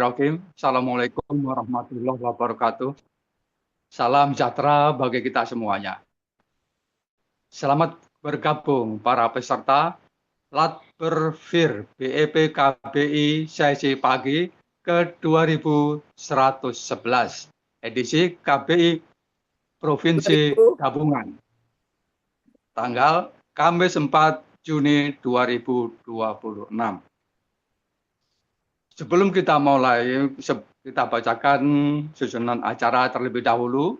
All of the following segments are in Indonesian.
Bismillahirrahmanirrahim. Assalamualaikum warahmatullahi wabarakatuh. Salam sejahtera bagi kita semuanya. Selamat bergabung para peserta Latberfir BEP KBI sesi pagi ke 2111 edisi KBI Provinsi 2000. Gabungan tanggal Kamis 4 Juni 2026. Sebelum kita mulai, kita bacakan susunan acara terlebih dahulu.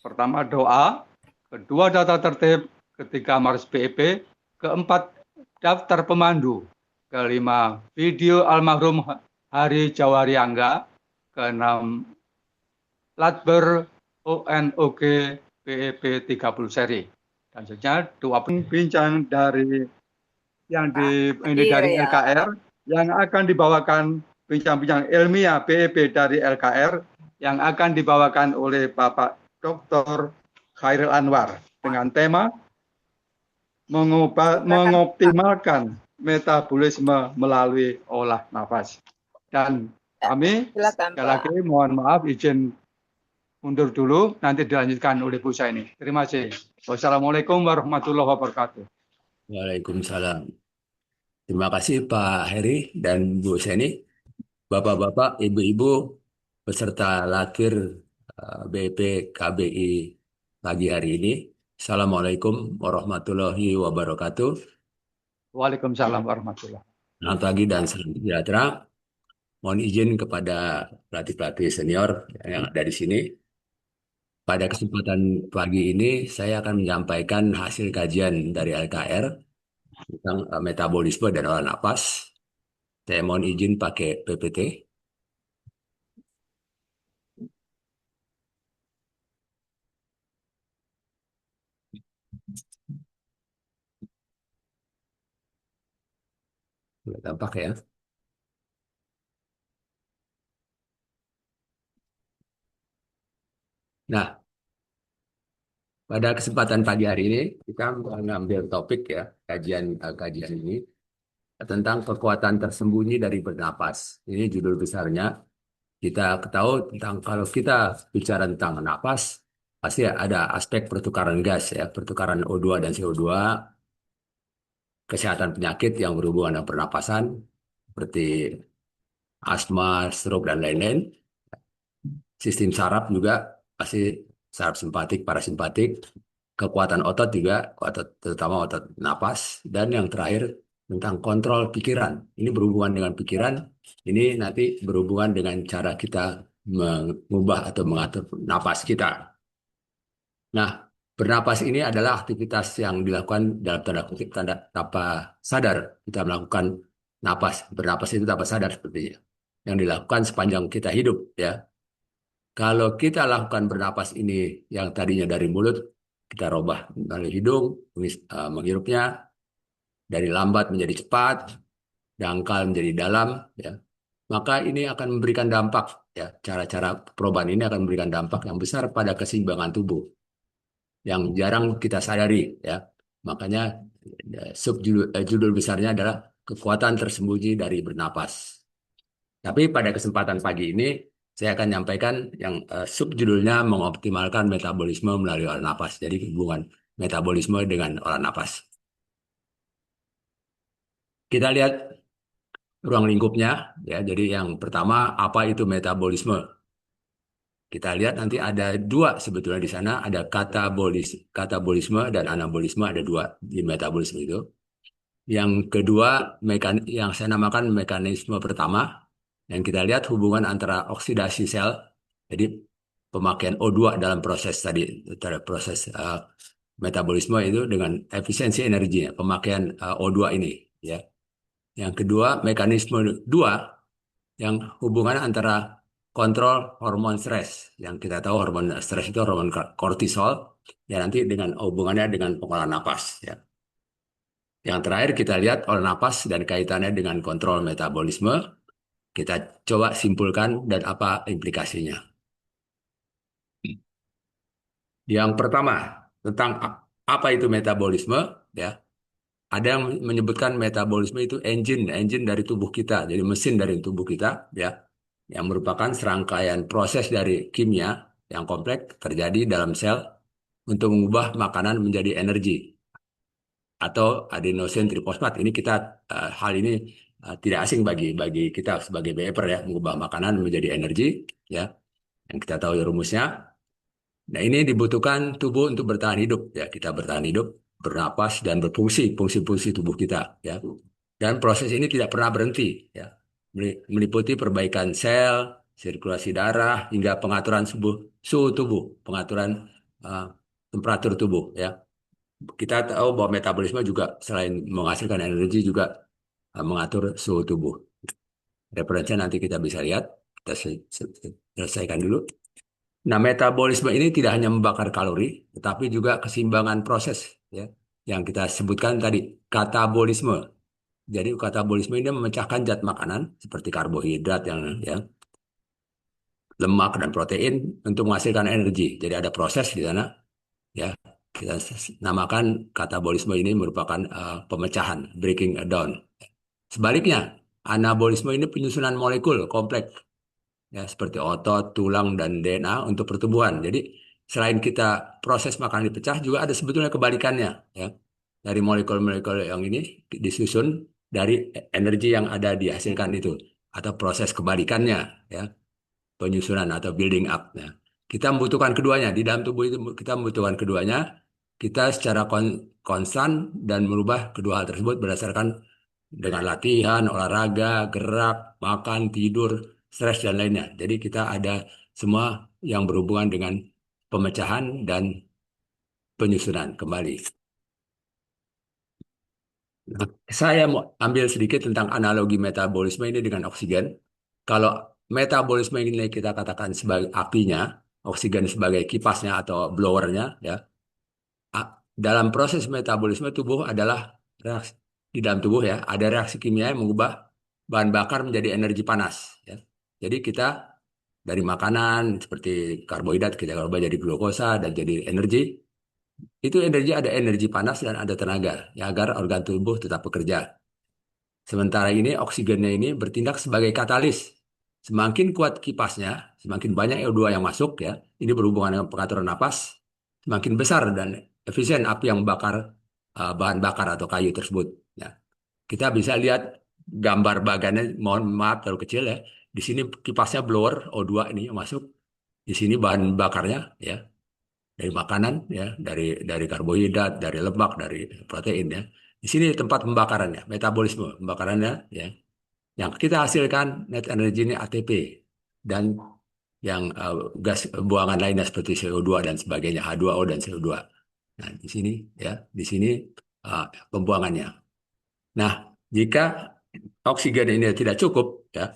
Pertama doa, kedua data tertib, ketiga Mars BEP, keempat daftar pemandu, kelima video almarhum Hari Jawari Angga, keenam Latber ONOG BEP 30 seri. Dan selanjutnya doa bincang dari Hadir dari ya. LKR yang akan dibawakan bincang-bincang ilmiah BEP dari LKR yang akan dibawakan oleh Bapak Dr. Khairil Anwar dengan tema mengoptimalkan metabolisme melalui olah nafas. Dan kami Silakan sekali Pak. lagi mohon maaf izin mundur dulu, nanti dilanjutkan oleh Bu Saini. Terima kasih. Wassalamualaikum warahmatullahi wabarakatuh. Waalaikumsalam. Terima kasih Pak Heri dan Bu Seni, Bapak-bapak, Ibu-ibu, peserta Lakir BP KBI pagi hari ini. Assalamualaikum warahmatullahi wabarakatuh. Waalaikumsalam warahmatullahi wabarakatuh. Selamat pagi dan salam sejahtera. Mohon izin kepada pelatih-pelatih senior yang ada di sini. Pada kesempatan pagi ini, saya akan menyampaikan hasil kajian dari LKR tentang metabolisme dan olah napas. Saya mohon izin pakai PPT. Sudah tampak ya. Nah, pada kesempatan pagi hari ini kita mengambil topik ya kajian ini tentang kekuatan tersembunyi dari bernapas. Ini judul besarnya. Kita ketahui tentang kalau kita bicara tentang napas, pasti ada aspek pertukaran gas ya, pertukaran O2 dan CO2, kesehatan penyakit yang berhubungan dengan pernapasan seperti asma, stroke dan lain-lain. Sistem saraf juga pasti saraf simpatik, parasimpatik, kekuatan otot juga, otot, terutama otot napas, dan yang terakhir tentang kontrol pikiran. Ini berhubungan dengan pikiran, ini nanti berhubungan dengan cara kita mengubah atau mengatur napas kita. Nah, bernapas ini adalah aktivitas yang dilakukan dalam tanda kutip tanpa sadar. Kita melakukan bernapas itu tanpa sadar sepertinya. Yang dilakukan sepanjang kita hidup ya. Kalau kita lakukan bernapas ini yang tadinya dari mulut, kita robah melalui hidung, menghirupnya dari lambat menjadi cepat, dangkal menjadi dalam, ya. Maka ini akan memberikan dampak, ya. Cara-cara perubahan ini akan memberikan dampak yang besar pada keseimbangan tubuh yang jarang kita sadari, ya. Makanya judul besarnya adalah kekuatan tersembunyi dari bernapas. Tapi pada kesempatan pagi ini saya akan menyampaikan yang subjudulnya mengoptimalkan metabolisme melalui olah napas. Jadi hubungan metabolisme dengan olah napas. Kita lihat ruang lingkupnya ya. Jadi yang pertama apa itu metabolisme? Kita lihat nanti ada dua sebetulnya di sana, ada katabolisme dan anabolisme, ada dua di metabolisme itu. Yang kedua yang saya namakan mekanisme pertama, yang kita lihat hubungan antara oksidasi sel, jadi pemakaian O2 dalam proses tadi, proses metabolisme itu dengan efisiensi energinya, pemakaian O2 ini, ya. Yang kedua, mekanisme dua, yang hubungan antara kontrol hormon stres, yang kita tahu hormon stres itu hormon kortisol, ya nanti dengan hubungannya dengan pengolahan napas, ya. Yang terakhir kita lihat olah napas dan kaitannya dengan kontrol metabolisme. Kita coba simpulkan dan apa implikasinya. Yang pertama, tentang apa itu metabolisme, ya. Ada yang menyebutkan metabolisme itu engine dari tubuh kita, jadi mesin dari tubuh kita, ya. yang merupakan serangkaian proses dari kimia yang kompleks terjadi dalam sel untuk mengubah makanan menjadi energi atau adenosin trifosfat. Ini kita hal ini tidak asing bagi kita sebagai BEPer ya, mengubah makanan menjadi energi ya. Yang kita tahu rumusnya. Nah, ini dibutuhkan tubuh untuk bertahan hidup ya. Kita bertahan hidup, bernapas dan berfungsi, fungsi-fungsi tubuh kita ya. Dan proses ini tidak pernah berhenti ya. Meliputi perbaikan sel, sirkulasi darah hingga pengaturan suhu tubuh, pengaturan uh, temperatur tubuh ya. Kita tahu bahwa metabolisme juga selain menghasilkan energi juga mengatur suhu tubuh. Referensinya nanti kita bisa lihat. Kita selesaikan dulu. Nah, metabolisme ini tidak hanya membakar kalori, tetapi juga keseimbangan proses ya, yang kita sebutkan tadi, katabolisme. Jadi katabolisme ini memecahkan zat makanan seperti karbohidrat yang lemak dan protein untuk menghasilkan energi. Jadi ada proses di sana ya. Kita namakan katabolisme ini merupakan pemecahan, breaking down. Sebaliknya, anabolisme ini penyusunan molekul kompleks ya seperti otot, tulang dan DNA untuk pertumbuhan. Jadi selain kita proses makanan dipecah juga ada sebetulnya kebalikannya ya. Dari molekul-molekul yang ini disusun dari energi yang ada dihasilkan itu atau proses kebalikannya ya, penyusunan atau building up. Nah, kita membutuhkan keduanya di dalam tubuh itu kita membutuhkan keduanya. Kita secara konstan dan merubah kedua hal tersebut berdasarkan dengan latihan, olahraga, gerak, makan, tidur, stres dan lainnya. Jadi kita ada semua yang berhubungan dengan pemecahan dan penyusunan kembali. Nah, saya mau ambil sedikit tentang analogi metabolisme ini dengan oksigen. Kalau metabolisme ini kita katakan sebagai apinya, oksigen sebagai kipasnya atau blowernya, ya. Dalam proses metabolisme tubuh adalah reaksi di dalam tubuh ya, ada reaksi kimia yang mengubah bahan bakar menjadi energi panas. Ya. Jadi kita dari makanan seperti karbohidrat kita ubah jadi glukosa dan jadi energi. Itu energi ada energi panas dan ada tenaga ya agar organ tubuh tetap bekerja. Sementara ini oksigennya ini bertindak sebagai katalis. Semakin kuat kipasnya, semakin banyak CO2 yang masuk ya. Ini berhubungan dengan pengaturan napas, semakin besar dan efisien api yang membakar bahan bakar atau kayu tersebut. Ya. Kita bisa lihat gambar bagannya, mohon maaf terlalu kecil ya. Di sini kipasnya blower O2 ini yang masuk. Di sini bahan bakarnya ya dari makanan ya, dari karbohidrat, dari lemak, dari protein ya. Di sini tempat pembakarannya, metabolisme pembakarannya ya. Yang kita hasilkan net energi ini ATP dan yang gas buangan lainnya seperti CO2 dan sebagainya, H2O dan CO2. Nah, di sini ya, di sini pembuangannya. Nah, jika oksigen ini tidak cukup ya,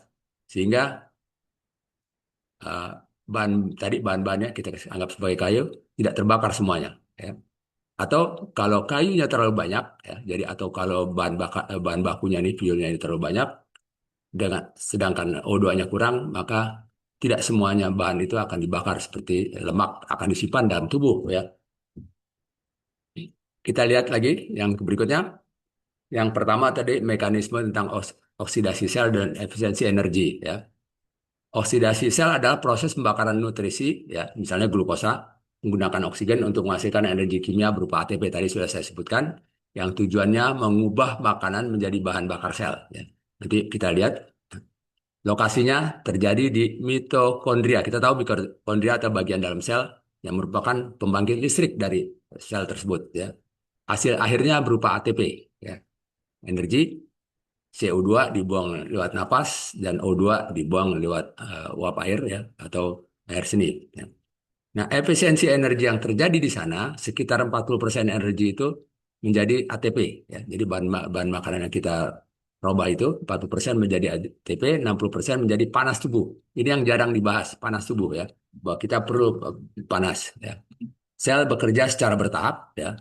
sehingga uh, bahan-bahannya kita anggap sebagai kayu tidak terbakar semuanya ya. Atau kalau kayunya terlalu banyak ya, jadi atau kalau bahan bakunya ini fuelnya ini terlalu banyak dengan sedangkan O2-nya kurang, maka tidak semuanya bahan itu akan dibakar seperti lemak akan disimpan dalam tubuh ya. Kita lihat lagi yang berikutnya. Yang pertama tadi mekanisme tentang oksidasi sel dan efisiensi energi ya. Oksidasi sel adalah proses pembakaran nutrisi, ya, misalnya glukosa, menggunakan oksigen untuk menghasilkan energi kimia berupa ATP tadi sudah saya sebutkan, yang tujuannya mengubah makanan menjadi bahan bakar sel. Ya. Nanti kita lihat lokasinya terjadi di mitokondria. Kita tahu mitokondria atau bagian dalam sel yang merupakan pembangkit listrik dari sel tersebut. Ya. Hasil akhirnya berupa ATP, ya. Energi. CO2 dibuang lewat napas dan O2 dibuang lewat uap air ya atau air seni. Ya. Nah, efisiensi energi yang terjadi di sana sekitar 40% energi itu menjadi ATP ya. Jadi bahan makanan yang kita robah itu 40% menjadi ATP, 60% menjadi panas tubuh. Ini yang jarang dibahas, panas tubuh ya. Bahwa kita perlu panas ya. Sel bekerja secara bertahap ya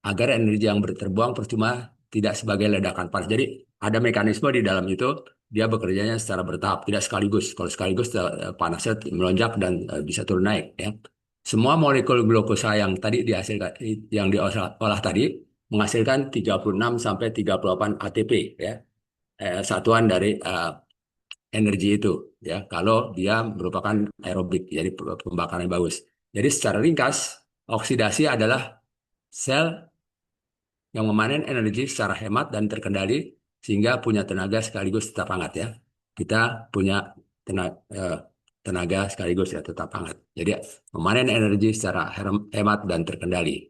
agar energi yang terbuang percuma tidak sebagai ledakan panas. Jadi ada mekanisme di dalam itu dia bekerjanya secara bertahap, tidak sekaligus. Kalau sekaligus panasnya melonjak dan bisa turun naik. Ya. Semua molekul glukosa yang tadi dihasilkan, yang diolah tadi menghasilkan 36 sampai 38 ATP, ya, satuan dari energi itu ya kalau dia merupakan aerobik, jadi pembakaran yang bagus. Jadi secara ringkas, oksidasi adalah sel yang memanen energi secara hemat dan terkendali sehingga punya tenaga sekaligus tetap hangat ya. Kita punya tenaga sekaligus ya tetap hangat. Jadi memanen energi secara hemat dan terkendali.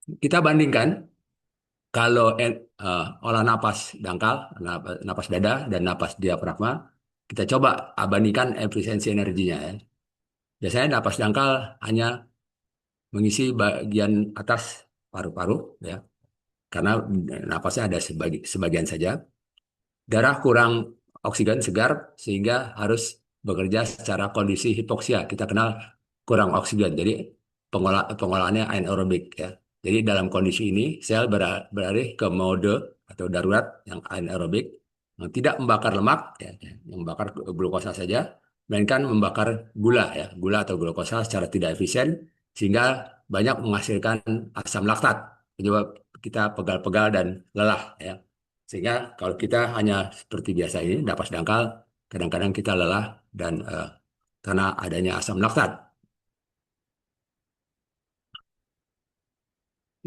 Kita bandingkan kalau olah napas dangkal, napas dada dan napas diafragma, kita coba bandingkan efisiensi energinya ya. Biasanya napas dangkal hanya mengisi bagian atas paru-paru ya, karena napasnya ada sebagian saja. Darah kurang oksigen segar sehingga harus bekerja secara kondisi hipoksia. Kita kenal kurang oksigen. Jadi pengolahannya anaerobik ya. Jadi dalam kondisi ini sel beralih ke mode atau darurat yang anaerobik yang tidak membakar lemak ya, yang membakar glukosa saja, melainkan membakar gula ya, gula atau glukosa secara tidak efisien sehingga banyak menghasilkan asam laktat. Penyebab kita pegal-pegal dan lelah ya. Sehingga kalau kita hanya seperti biasa ini, napas dangkal, kadang-kadang kita lelah dan karena adanya asam laktat.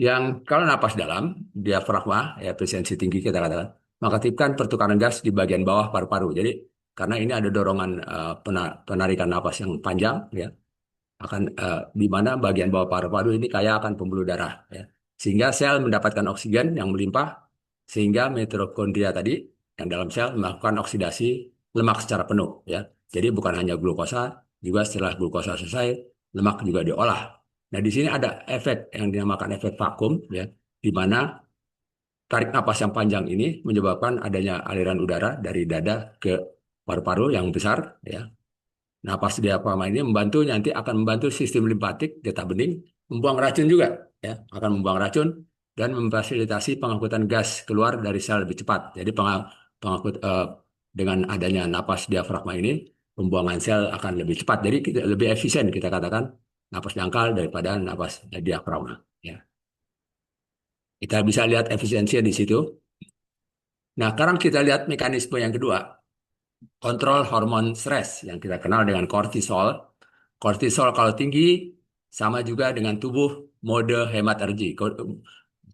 Yang kalau napas dalam, diafragma, ya efisiensi tinggi kita katakan, mengaktifkan pertukaran gas di bagian bawah paru-paru. Jadi karena ini ada dorongan penarikan napas yang panjang, ya, akan di mana bagian bawah paru-paru ini kaya akan pembuluh darah, ya. Sehingga sel mendapatkan oksigen yang melimpah, sehingga mitokondria tadi yang dalam sel melakukan oksidasi lemak secara penuh, ya. Jadi bukan hanya glukosa, juga setelah glukosa selesai, lemak juga diolah. Nah, di sini ada efek yang dinamakan efek vakum, ya, di mana tarik napas yang panjang ini menyebabkan adanya aliran udara dari dada ke paru-paru yang besar, ya. Napas diafragma ini nanti akan membantu sistem limpatik getah bening membuang racun juga, ya, akan membuang racun dan memfasilitasi pengangkutan gas keluar dari sel lebih cepat. Jadi dengan adanya napas diafragma ini pembuangan sel akan lebih cepat. Jadi lebih efisien kita katakan napas dangkal daripada napas diafragma. Ya. Kita bisa lihat efisiensinya di situ. Nah, sekarang kita lihat mekanisme yang kedua, kontrol hormon stres yang kita kenal dengan kortisol. Kortisol kalau tinggi sama juga dengan tubuh mode hemat energi.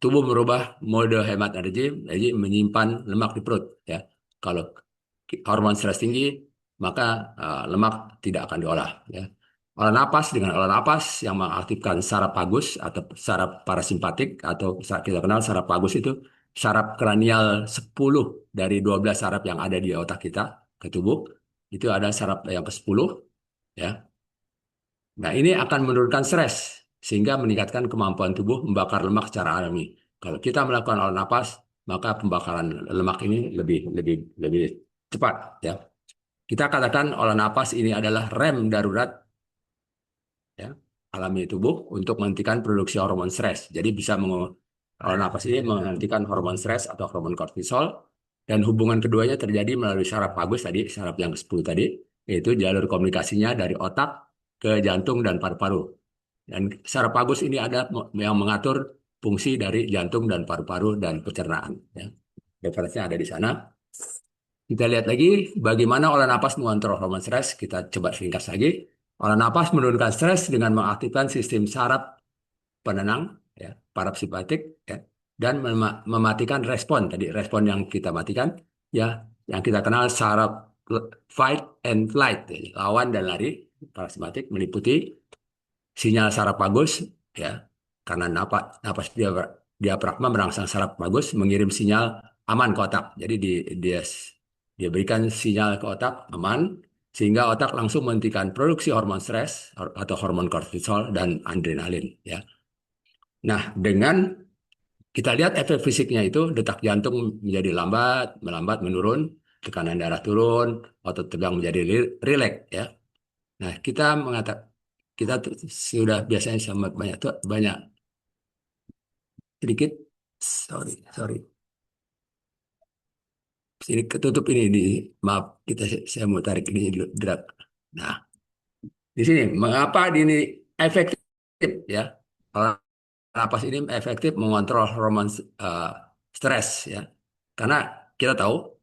Tubuh merubah mode hemat energi, jadi menyimpan lemak di perut. Ya, kalau hormon stres tinggi, maka lemak tidak akan diolah. Ya. Olah napas dengan olah napas yang mengaktifkan saraf vagus atau saraf parasimpatik atau kita kenal saraf vagus itu saraf kranial 10 dari 12 saraf yang ada di otak kita ke tubuh. Itu ada saraf yang ke-10 ya. Nah, ini akan menurunkan stres sehingga meningkatkan kemampuan tubuh membakar lemak secara alami. Kalau kita melakukan olah napas, maka pembakaran lemak ini lebih cepat ya. Kita katakan olah napas ini adalah rem darurat ya, alami tubuh untuk menghentikan produksi hormon stres. Jadi bisa olah napas ini menghentikan hormon stres atau hormon kortisol dan hubungan keduanya terjadi melalui saraf vagus tadi, saraf yang ke-10 tadi, yaitu jalur komunikasinya dari otak ke jantung dan paru-paru. Dan saraf vagus ini ada yang mengatur fungsi dari jantung dan paru-paru dan pencernaan. Ya. Referensinya ada di sana. Kita lihat lagi bagaimana olah napas mengontrol hormon stres. Kita coba ringkas lagi. Olah napas menurunkan stres dengan mengaktifkan sistem saraf penenang, ya, parasimpatik, ya, dan mematikan respon. Tadi respon yang kita matikan, ya, yang kita kenal saraf fight and flight, ya, lawan dan lari. Parasimpatik meliputi sinyal saraf vagus, ya, karena napas diafragma merangsang saraf vagus mengirim sinyal aman ke otak. Jadi dia berikan sinyal ke otak aman sehingga otak langsung menghentikan produksi hormon stres atau hormon kortisol dan adrenalin. Ya. Nah, dengan kita lihat efek fisiknya itu detak jantung menjadi melambat menurun, tekanan darah turun, otot tegang menjadi rileks. Ya. Nah, kita sudah biasanya sama banyak sedikit sorry sini ketutup ini maaf saya mau tarik ini dulu drag. Nah, di sini mengapa ini efektif ya, napas ini efektif mengontrol hormon stres ya, karena kita tahu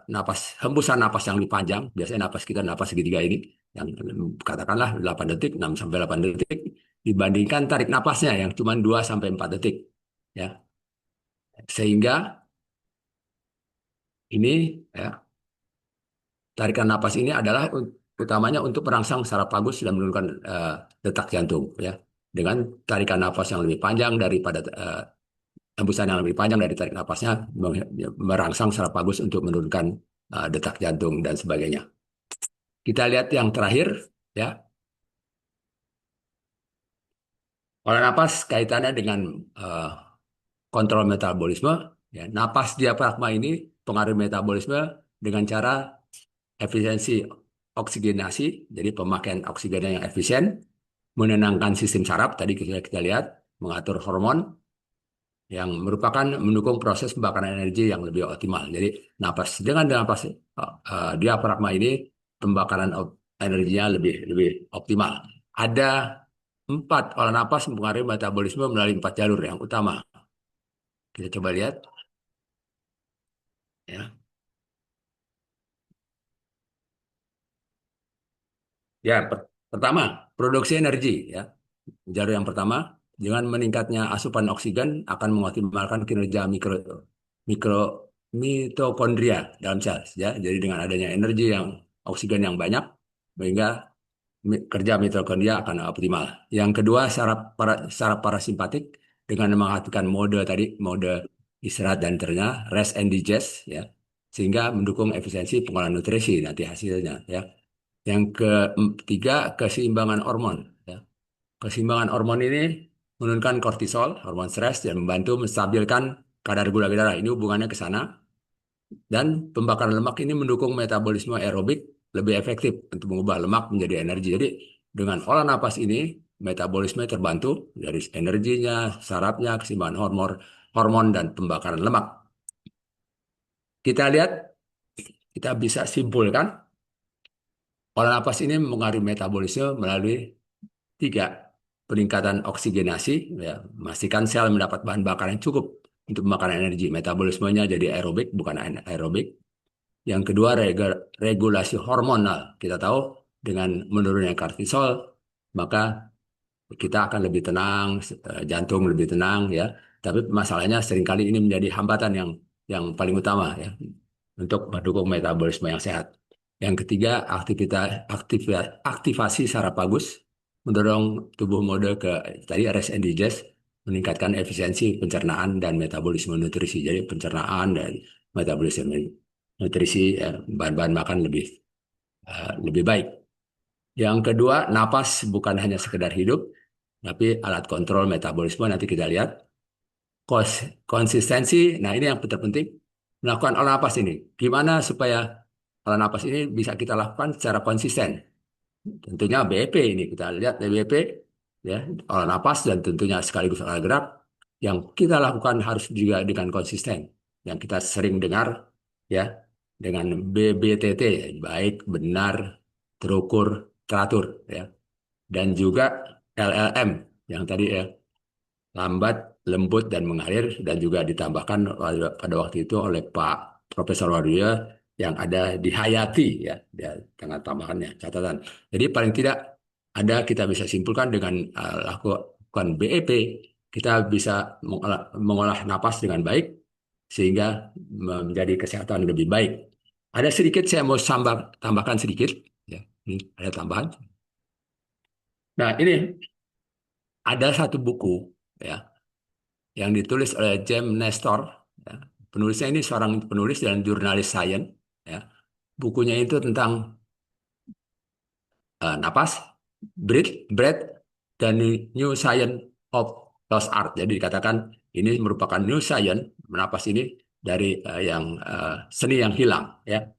napas hembusan napas yang lebih panjang, biasanya napas kita napas segitiga ini yang katakanlah 8 detik, 6 sampai 8 detik dibandingkan tarik napasnya yang cuma 2 sampai 4 detik. Ya. Sehingga ini ya, tarikan napas ini adalah utamanya untuk merangsang saraf vagus dan menurunkan detak jantung ya. Dengan tarikan napas yang lebih panjang daripada hembusan yang lebih panjang dari tarik napasnya merangsang saraf vagus untuk menurunkan detak jantung dan sebagainya. Kita lihat yang terakhir ya. Olah napas kaitannya dengan kontrol metabolisme ya. Napas diafragma ini pengaruh metabolisme dengan cara efisiensi oksigenasi, jadi pemakaian oksigen yang efisien, menenangkan sistem saraf, tadi kita lihat, mengatur hormon, yang merupakan mendukung proses pembakaran energi yang lebih optimal. Jadi dengan napas diafragma ini pembakaran energinya lebih optimal. Ada 4 olah napas mempengaruhi metabolisme melalui 4 jalur yang utama. Kita coba lihat. Ya. Ya, pertama, produksi energi ya. Jalur yang pertama, dengan meningkatnya asupan oksigen akan mengoptimalkan kinerja mikro mitokondria dalam sel ya. Jadi dengan adanya energi yang oksigen yang banyak sehingga kerja mitokondria akan optimal. Yang kedua, saraf parasimpatik dengan mengaktifkan mode istirahat dan ternyata rest and digest ya. Sehingga mendukung efisiensi pengolahan nutrisi nanti hasilnya ya. Yang ketiga, keseimbangan hormon ya. Keseimbangan hormon ini menurunkan kortisol, hormon stres, dan membantu menstabilkan kadar gula darah. Ini hubungannya ke sana. Dan pembakaran lemak ini mendukung metabolisme aerobik lebih efektif untuk mengubah lemak menjadi energi. Jadi dengan olah napas ini, metabolisme terbantu dari energinya, sarafnya, keseimbangan hormon, dan pembakaran lemak. Kita lihat, kita bisa simpulkan, olah napas ini mengaruhi metabolisme melalui 3, peningkatan oksigenasi, ya, memastikan sel mendapat bahan bakar yang cukup untuk membakar energi. Metabolismenya jadi aerobik, bukan anaerobik. Yang kedua, regulasi hormonal. Kita tahu dengan menurunnya kortisol, maka kita akan lebih tenang, jantung lebih tenang, ya. Tapi masalahnya seringkali ini menjadi hambatan yang paling utama, ya, untuk mendukung metabolisme yang sehat. Yang ketiga, aktivasi saraf vagus mendorong tubuh mode ke tadi rest and digest, meningkatkan efisiensi pencernaan dan metabolisme nutrisi. Jadi pencernaan dan metabolisme nutrisi bahan-bahan makan lebih baik. Yang kedua, napas bukan hanya sekedar hidup, tapi alat kontrol metabolisme. Nanti kita lihat konsistensi. Nah, ini yang terpenting, melakukan olah napas ini. Gimana supaya olah napas ini bisa kita lakukan secara konsisten? Tentunya BEP ini kita lihat BEP ya, olah napas dan tentunya sekaligus olah gerak yang kita lakukan harus juga dengan konsisten. Yang kita sering dengar ya dengan BBTT, baik, benar, terukur, teratur ya. Dan juga LLM yang tadi ya, lambat, lembut, dan mengalir, dan juga ditambahkan pada waktu itu oleh Pak Profesor Waluyo yang ada di Hayati ya, dia dengan tambahannya catatan. Jadi paling tidak kita bisa simpulkan dengan lakukan BEP, kita bisa mengolah napas dengan baik sehingga menjadi kesehatan lebih baik. Ada sedikit saya mau tambahkan sedikit ya, ini ada tambahan. Nah, ini ada satu buku ya yang ditulis oleh James Nestor. Ya. Penulisnya ini seorang penulis dan jurnalis sains. Ya. Bukunya itu tentang napas, breath, dan New Science of Lost Art. Jadi dikatakan ini merupakan New Science, napas ini dari seni yang hilang. Ya.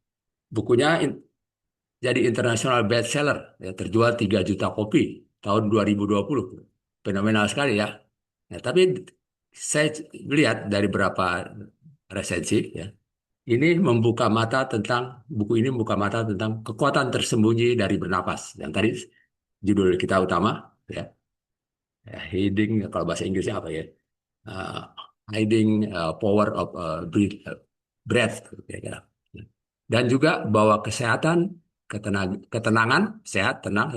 Bukunya jadi international bestseller, ya, terjual 3 juta kopi tahun 2020. Fenomenal sekali ya. Nah, tapi saya lihat dari beberapa resensi ya, buku ini membuka mata tentang kekuatan tersembunyi dari bernapas. Yang tadi judul kita utama ya, hiding kalau bahasa Inggrisnya apa ya? Uh, Hiding power of breath, kira-kira. Dan juga bahwa kesehatan, ketenangan, sehat, tenang,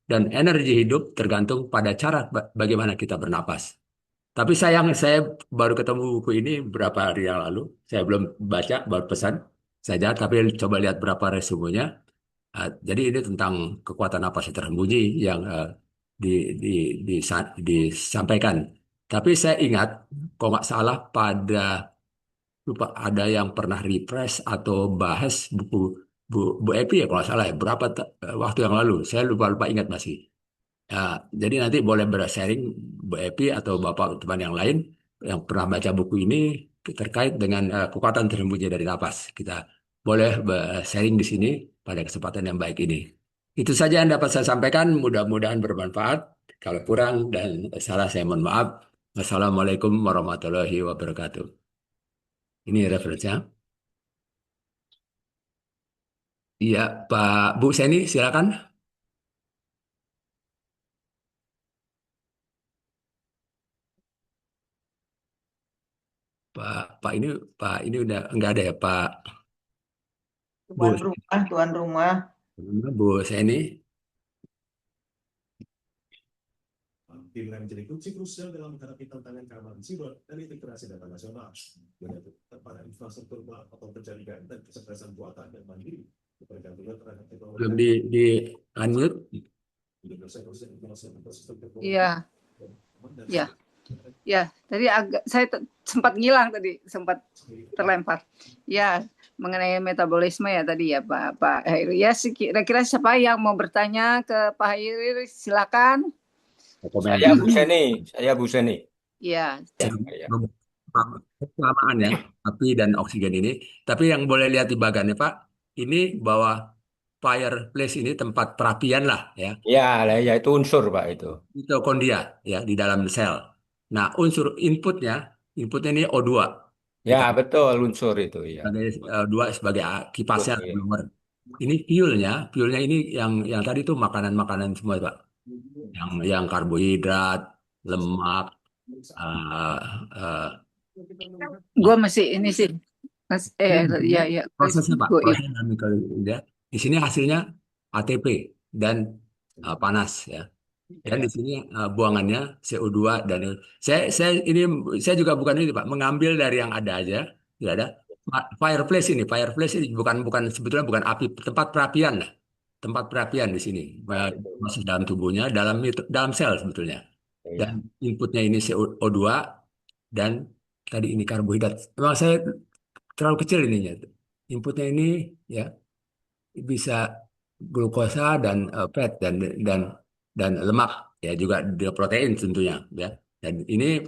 dan energi hidup tergantung pada cara bagaimana kita bernapas. Tapi sayang, saya baru ketemu buku ini beberapa hari yang lalu. Saya belum baca, baru pesan saja, tapi coba lihat berapa resumenya. Jadi ini tentang kekuatan napas yang tersembunyi yang disampaikan. Tapi saya ingat, kalau nggak salah pada lupa ada yang pernah refresh atau bahas buku Bu Epi ya kalau nggak salah ya berapa waktu yang lalu. Saya lupa ingat masih. Ya, jadi nanti boleh bersharing Bu Epi atau Bapak teman yang lain yang pernah baca buku ini terkait dengan kekuatan tersembunyi dari napas. Kita boleh sharing di sini pada kesempatan yang baik ini. Itu saja yang dapat saya sampaikan. Mudah-mudahan bermanfaat. Kalau kurang dan salah saya mohon maaf. Wassalamualaikum warahmatullahi wabarakatuh. Ini referensinya. Iya, Pak Bu Seni, silakan. Pak ini udah enggak ada ya Pak Bu. Tuan rumah. Bu Seni. Tim yang menjadi kunci krusial dalam menghadapi tantangan keamanan siber dan integrasi data nasional, menyangkut pada infrastruktur atau penjaringan dan kecerdasan buatan dan mandiri, ketergantungan terhadap teknologi. Belum di unmute. Iya. Ya. Ya, tadi saya sempat ngilang tadi, sempat terlempar. Ya, mengenai metabolisme ya tadi ya Pak Hairi. Ya, kira-kira siapa yang mau bertanya ke Pak Hairi, silakan. Saya Bu Seni. Ya. Kelamaan ya, api dan oksigen ini. Tapi yang boleh lihat di bagannya Pak, ini bahwa fireplace ini tempat perapian lah ya. Ya itu unsur Pak itu. Mitokondria ya di dalam sel. Nah, unsur inputnya ini O2. Ya, betul unsur itu ya. O2 sebagai kipasnya. Ini fuelnya ini yang tadi itu makanan-makanan semua Pak. Yang karbohidrat, lemak, Gue masih ini sih. Ya. prosesnya Pak, proses ya. Di sini hasilnya ATP dan panas ya. Dan di sini buangannya CO2 dan saya juga bukan ini Pak, mengambil dari yang ada aja, tidak ada. Fireplace ini bukan sebetulnya bukan api, tempat perapian lah. Tempat perapian di sini masuk dalam tubuhnya, dalam sel sebetulnya. Dan inputnya ini CO2 dan tadi ini karbohidrat. Memang saya terlalu kecil ininya. Inputnya ini ya bisa glukosa dan fat dan lemak ya juga protein tentunya ya. Dan ini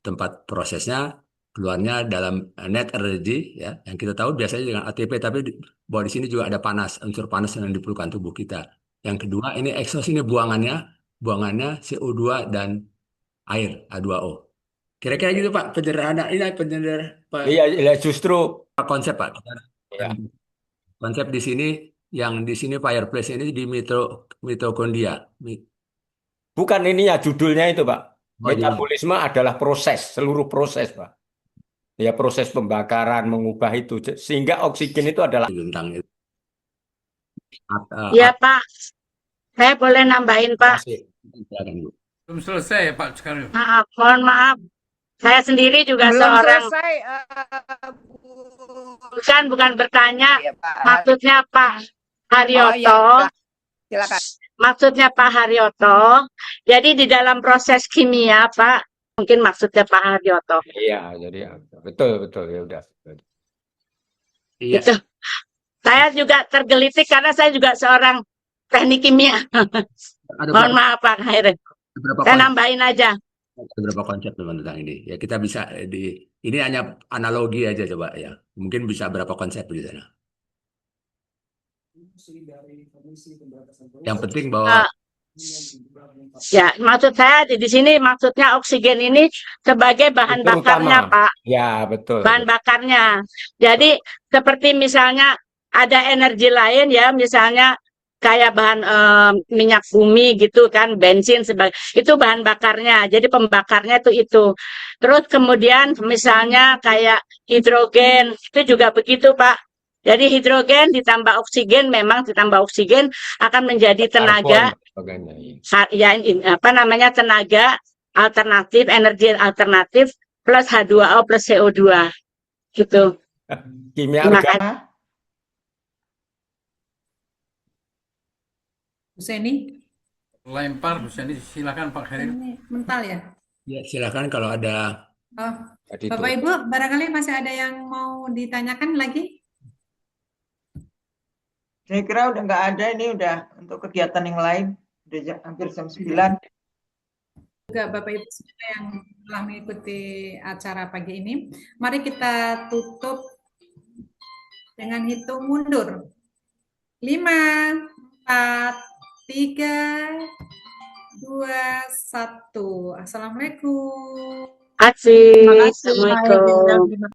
tempat prosesnya keluarnya dalam net energy ya yang kita tahu biasanya dengan ATP tapi bahwa di sini juga ada unsur panas yang diperlukan tubuh kita. Yang kedua ini exhaust ini buangannya CO2 dan air H2O. Kira-kira gitu Pak, Iya, justru konsep Pak. Ya. Konsep di sini fireplace ini di mitokondria. Bukan ini ya judulnya itu Pak. Oh, iya. Metabolisme adalah seluruh proses Pak. Ya proses pembakaran mengubah itu sehingga oksigen itu adalah Tentang itu. Ya Pak, saya boleh nambahin Pak. Belum selesai ya Pak sekarang. Maaf, mohon maaf. Saya sendiri juga Belum seorang selesai. bukan bertanya. Ya, Pak. Maksudnya Pak Haryoto. Silakan. Maksudnya Pak Haryoto. Jadi di dalam proses kimia Pak, mungkin maksudnya Pak Haryoto. Iya, jadi betul ya udah. Iya. Gitu. Saya juga tergelitik karena saya juga seorang teknik kimia. Mohon maaf Pak Hairi. Saya nambahin aja. Ada beberapa konsep tentang ini. Ya kita bisa ini hanya analogi aja coba ya. Mungkin bisa berapa konsep di sana. Yang penting bahwa Ya, maksud saya di sini maksudnya oksigen ini sebagai bahan Itu bakarnya, utama. Pak. Ya, betul. Bahan bakarnya. Jadi seperti misalnya ada energi lain ya, misalnya kayak bahan minyak bumi gitu kan, bensin sebagai itu bahan bakarnya. Jadi pembakarnya itu. Terus kemudian misalnya kayak hidrogen itu juga begitu, Pak. Jadi hidrogen ditambah oksigen, memang ditambah oksigen akan menjadi tenaga, Karbon, sebagainya. ya apa namanya, tenaga alternatif, energi alternatif plus H2O plus CO2 gitu. Kimia Terima organik. kasih. Bu Seni, Lempar, Bu Seni, silakan Pak Khairil. ini mental ya? Ya, silakan kalau ada. Oh, Tadi Bapak itu. Ibu, barangkali masih ada yang mau ditanyakan lagi? Saya kira udah nggak ada, ini udah untuk kegiatan yang lain. Udah hampir jam 9. Juga Bapak Ibu semua yang telah mengikuti acara pagi ini. Mari kita tutup dengan hitung mundur. 5, 4, 3, 2, 1. Assalamualaikum. Assalamualaikum. Terima kasih.